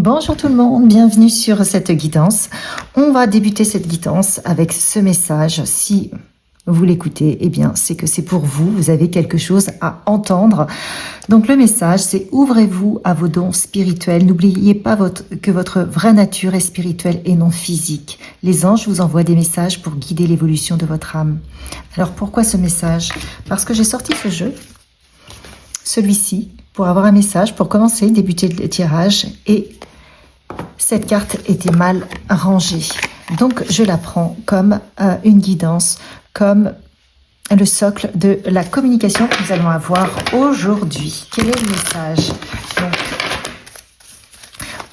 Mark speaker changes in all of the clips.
Speaker 1: Bonjour tout le monde, bienvenue sur cette guidance. On va débuter cette guidance avec ce message. Si vous l'écoutez, eh bien c'est que c'est pour vous, vous avez quelque chose à entendre. Donc le message, c'est ouvrez-vous à vos dons spirituels. N'oubliez pas que votre vraie nature est spirituelle et non physique. Les anges vous envoient des messages pour guider l'évolution de votre âme. Alors pourquoi ce message? Parce que j'ai sorti ce jeu, celui-ci, pour avoir un message, pour commencer, débuter le tirage, et cette carte était mal rangée. Donc je la prends comme une guidance, comme le socle de la communication que nous allons avoir aujourd'hui. Quel est le message? Donc,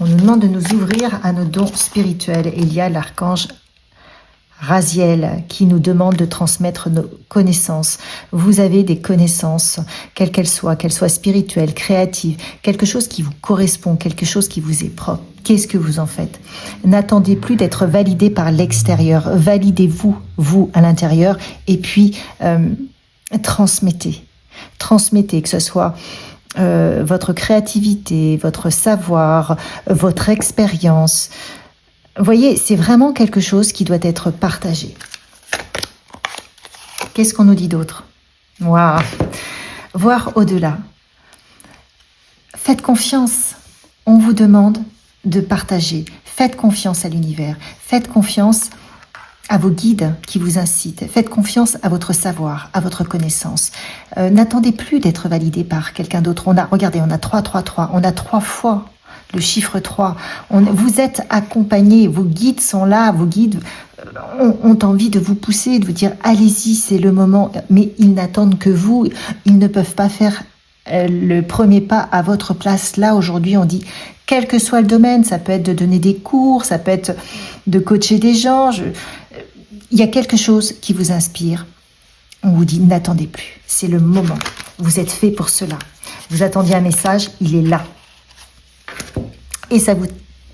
Speaker 1: on nous demande de nous ouvrir à nos dons spirituels. Et il y a l'archange Raziel qui nous demande de transmettre nos connaissances. Vous avez des connaissances, quelles qu'elles soient spirituelles, créatives, quelque chose qui vous correspond, quelque chose qui vous est propre. Qu'est-ce que vous en faites? N'attendez plus d'être validé par l'extérieur. Validez-vous, vous, à l'intérieur, et puis transmettez. Transmettez, que ce soit votre créativité, votre savoir, votre expérience. Vous voyez, c'est vraiment quelque chose qui doit être partagé. Qu'est-ce qu'on nous dit d'autre? Waouh! Voir au-delà. Faites confiance. On vous demande de partager. Faites confiance à l'univers. Faites confiance à vos guides qui vous incitent. Faites confiance à votre savoir, à votre connaissance. N'attendez plus d'être validé par quelqu'un d'autre. Regardez, on a 3, 3, 3. On a 3 fois le chiffre 3. Vous êtes accompagné, vos guides sont là, vos guides ont envie de vous pousser, de vous dire allez-y, c'est le moment, mais ils n'attendent que vous, ils ne peuvent pas faire le premier pas à votre place. Là, aujourd'hui, on dit, quel que soit le domaine, ça peut être de donner des cours, ça peut être de coacher des gens, il y a quelque chose qui vous inspire. On vous dit, n'attendez plus, c'est le moment, vous êtes fait pour cela. Vous attendiez un message, il est là. Et ça vous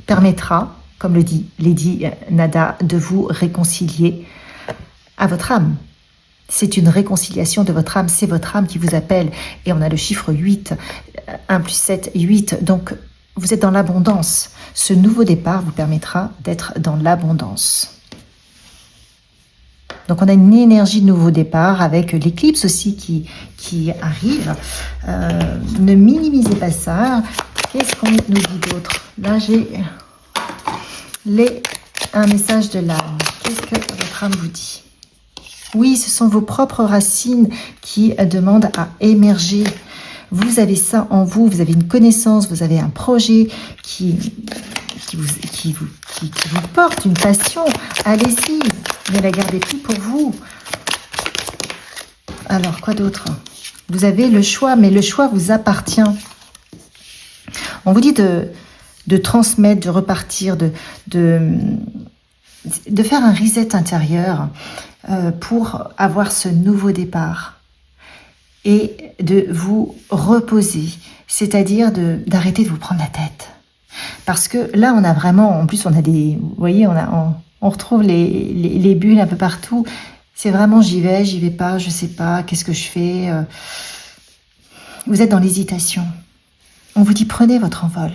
Speaker 1: permettra, comme le dit Lady Nada, de vous réconcilier à votre âme. C'est une réconciliation de votre âme, c'est votre âme qui vous appelle. Et on a le chiffre 8, 1 plus 7, 8. Donc, vous êtes dans l'abondance. Ce nouveau départ vous permettra d'être dans l'abondance. Donc, on a une énergie de nouveau départ avec l'éclipse aussi qui arrive. Ne minimisez pas ça. Qu'est-ce qu'on nous dit d'autre? Là, j'ai un message de l'âme. Qu'est-ce que votre âme vous dit? Oui, ce sont vos propres racines qui demandent à émerger. Vous avez ça en vous, vous avez une connaissance, vous avez un projet qui vous porte, une passion. Allez-y, ne la gardez plus pour vous. Alors, quoi d'autre? Vous avez le choix, mais le choix vous appartient. On vous dit de transmettre, de repartir, de faire un reset intérieur pour avoir ce nouveau départ et de vous reposer, c'est-à-dire d'arrêter de vous prendre la tête. Parce que là, on a vraiment, en plus, on a des, vous voyez, on retrouve les bulles un peu partout. C'est vraiment j'y vais pas, je sais pas, qu'est-ce que je fais. Vous êtes dans l'hésitation. On vous dit prenez votre envol.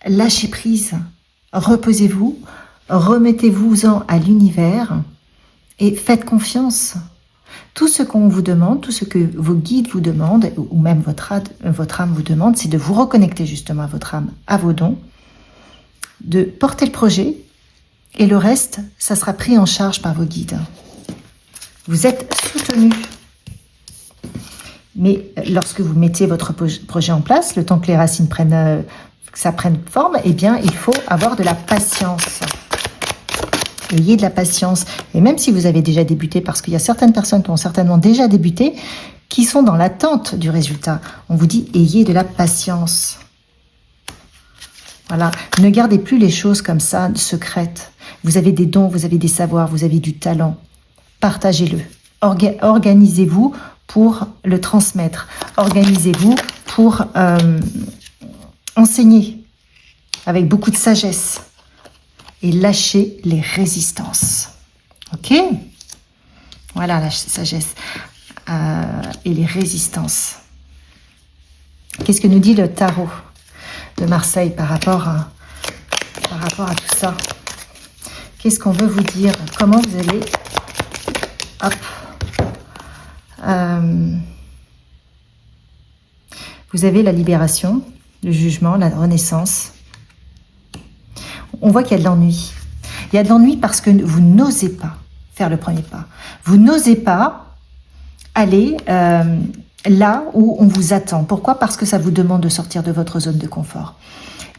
Speaker 1: Lâchez prise, reposez-vous, remettez-vous-en à l'univers et faites confiance. Tout ce qu'on vous demande, tout ce que vos guides vous demandent, ou même votre âme vous demande, c'est de vous reconnecter justement à votre âme, à vos dons, de porter le projet et le reste, ça sera pris en charge par vos guides. Vous êtes soutenus. Mais lorsque vous mettez votre projet en place, le temps que les racines prennent forme, eh bien, il faut avoir de la patience. Ayez de la patience. Et même si vous avez déjà débuté, parce qu'il y a certaines personnes qui ont certainement déjà débuté, qui sont dans l'attente du résultat, on vous dit, ayez de la patience. Voilà. Ne gardez plus les choses comme ça, secrètes. Vous avez des dons, vous avez des savoirs, vous avez du talent. Partagez-le. Organisez-vous pour le transmettre. Organisez-vous pour enseigner avec beaucoup de sagesse et lâchez les résistances. Ok? Voilà la sagesse et les résistances. Qu'est-ce que nous dit le tarot? de Marseille par rapport à tout ça. Qu'est-ce qu'on veut vous dire? Comment vous allez... Hop. Vous avez la libération, le jugement, la renaissance. On voit qu'il y a de l'ennui. Il y a de l'ennui parce que vous n'osez pas faire le premier pas. Vous n'osez pas aller là où on vous attend. Pourquoi? Parce que ça vous demande de sortir de votre zone de confort.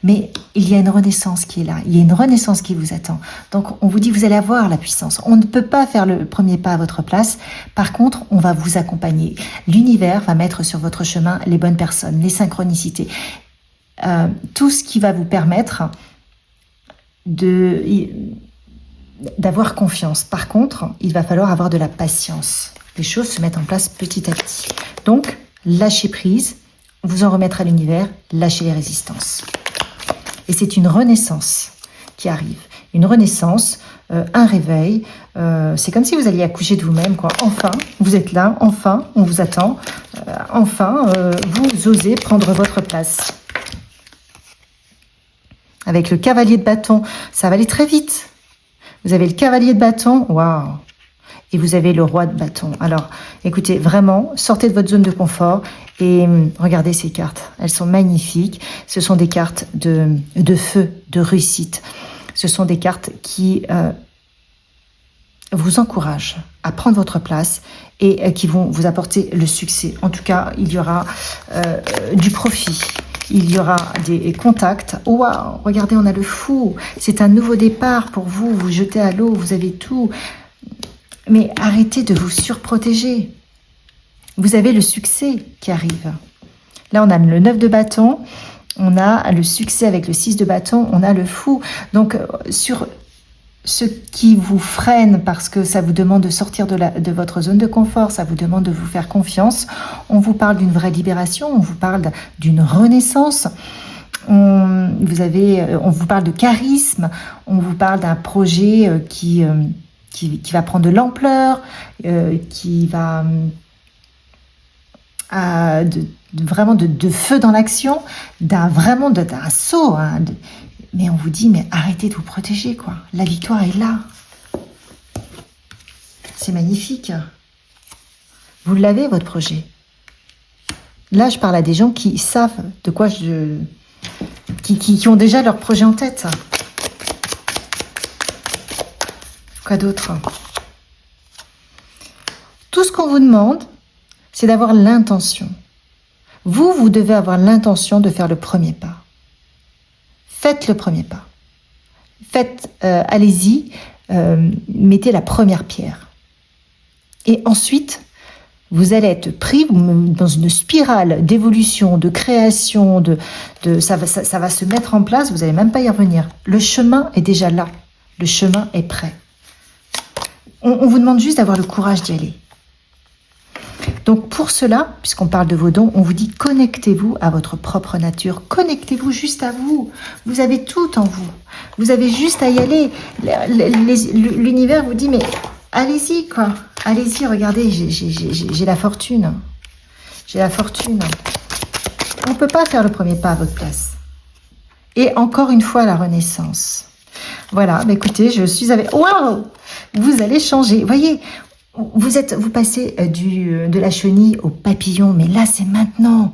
Speaker 1: Mais il y a une renaissance qui est là. Il y a une renaissance qui vous attend. Donc, on vous dit, vous allez avoir la puissance. On ne peut pas faire le premier pas à votre place. Par contre, on va vous accompagner. L'univers va mettre sur votre chemin les bonnes personnes, les synchronicités. Tout ce qui va vous permettre d'avoir confiance. Par contre, il va falloir avoir de la patience. Les choses se mettent en place petit à petit. Donc, lâchez prise, vous en remettre à l'univers, lâchez les résistances. Et c'est une renaissance qui arrive. Une renaissance, un réveil. C'est comme si vous alliez accoucher de vous-même, quoi. Enfin, vous êtes là. Enfin, on vous attend. Enfin, vous osez prendre votre place. Avec le cavalier de bâton, ça va aller très vite. Vous avez le cavalier de bâton. Waouh! Et vous avez le roi de bâton. Alors, écoutez, vraiment, sortez de votre zone de confort et regardez ces cartes. Elles sont magnifiques. Ce sont des cartes de feu, de réussite. Ce sont des cartes qui vous encouragent à prendre votre place et qui vont vous apporter le succès. En tout cas, il y aura du profit. Il y aura des contacts. Waouh, regardez, on a le fou. C'est un nouveau départ pour vous. Vous jetez à l'eau, vous avez tout. Mais arrêtez de vous surprotéger. Vous avez le succès qui arrive. Là, on a le 9 de bâton, on a le succès avec le 6 de bâton, on a le fou. Donc, sur ce qui vous freine parce que ça vous demande de sortir de votre zone de confort, ça vous demande de vous faire confiance, on vous parle d'une vraie libération, on vous parle d'une renaissance. On vous parle de charisme, on vous parle d'un projet qui va prendre de l'ampleur, qui va vraiment de feu dans l'action, d'un saut. Hein, mais on vous dit, mais arrêtez de vous protéger, quoi. La victoire est là. C'est magnifique. Vous l'avez, votre projet. Là, je parle à des gens qui savent de quoi qui ont déjà leur projet en tête. Quoi d'autre? Tout ce qu'on vous demande, c'est d'avoir l'intention. Vous devez avoir l'intention de faire le premier pas. Faites le premier pas. Allez-y, mettez la première pierre. Et ensuite, vous allez être pris dans une spirale d'évolution, de création, ça va se mettre en place, vous n'allez même pas y revenir. Le chemin est déjà là. Le chemin est prêt. On vous demande juste d'avoir le courage d'y aller. Donc pour cela, puisqu'on parle de vos dons, on vous dit connectez-vous à votre propre nature. Connectez-vous juste à vous. Vous avez tout en vous. Vous avez juste à y aller. L'univers vous dit mais allez-y quoi. Allez-y, regardez, j'ai la fortune. J'ai la fortune. On ne peut pas faire le premier pas à votre place. Et encore une fois, la renaissance. Voilà, bah écoutez, je suis avec... Waouh! Vous allez changer. Voyez, vous passez de la chenille au papillon, mais là, c'est maintenant.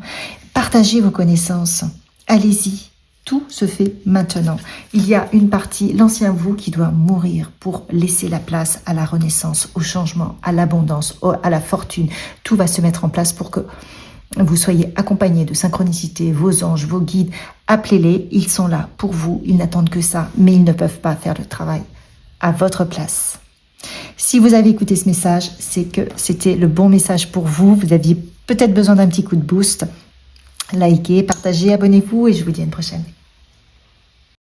Speaker 1: Partagez vos connaissances. Allez-y. Tout se fait maintenant. Il y a une partie, l'ancien vous, qui doit mourir pour laisser la place à la renaissance, au changement, à l'abondance, à la fortune. Tout va se mettre en place pour que vous soyez accompagnés de synchronicité, vos anges, vos guides. Appelez-les, ils sont là pour vous. Ils n'attendent que ça, mais ils ne peuvent pas faire le travail à votre place. Si vous avez écouté ce message, c'est que c'était le bon message pour vous. Vous aviez peut-être besoin d'un petit coup de boost. Likez, partagez, abonnez-vous et je vous dis à une prochaine.